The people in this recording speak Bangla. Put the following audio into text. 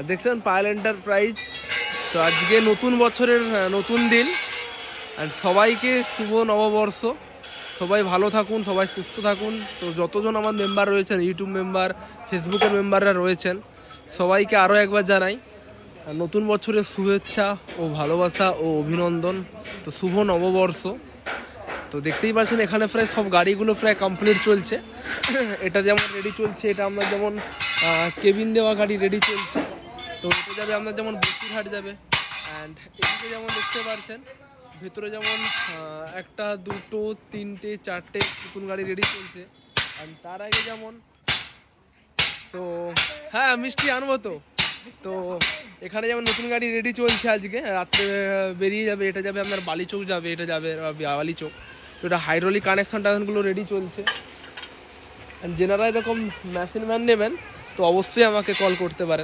দেখছেন পায়েল এন্টারপ্রাইজ। তো আজকে নতুন বছরের নতুন দিন, আর সবাইকে শুভ নববর্ষ। সবাই ভালো থাকুন, সবাই সুস্থ থাকুন। তো যতজন আমার মেম্বার রয়েছেন, ইউটিউব মেম্বার, ফেসবুকের মেম্বাররা রয়েছেন, সবাইকে আরও একবার জানাই নতুন বছরের শুভেচ্ছা ও ভালোবাসা ও অভিনন্দন। তো শুভ নববর্ষ। তো দেখতেই পাচ্ছেন এখানে প্রায় সব গাড়িগুলো প্রায় কমপ্লিট চলছে। এটা যেমন রেডি চলছে, এটা আমরা যেমন কেবিন দেওয়া গাড়ি রেডি চলছে। তো এটা যাবে আপনার যেমন বসিরহাট যাবে। অ্যান্ড এদিকে যেমন দেখতে পাচ্ছেন ভেতরে যেমন একটা, দুটো, তিনটে, চারটে নতুন গাড়ি রেডি চলছে। অ্যান্ড তার আগে যেমন, তো হ্যাঁ মিষ্টি আনবো তো। তো এখানে যেমন নতুন গাড়ি রেডি চলছে, আজকে রাত্রে বেরিয়ে যাবে। এটা যাবে আপনার বালিচক যাবে, এটা যাবে বালিচক। তো এটা হাইড্রোলিক কানেকশন টানেকশনগুলো রেডি চলছে। যেনারা এরকম মেশিন ম্যান নেবেন তো অবশ্যই আমাকে কল করতে পারেন।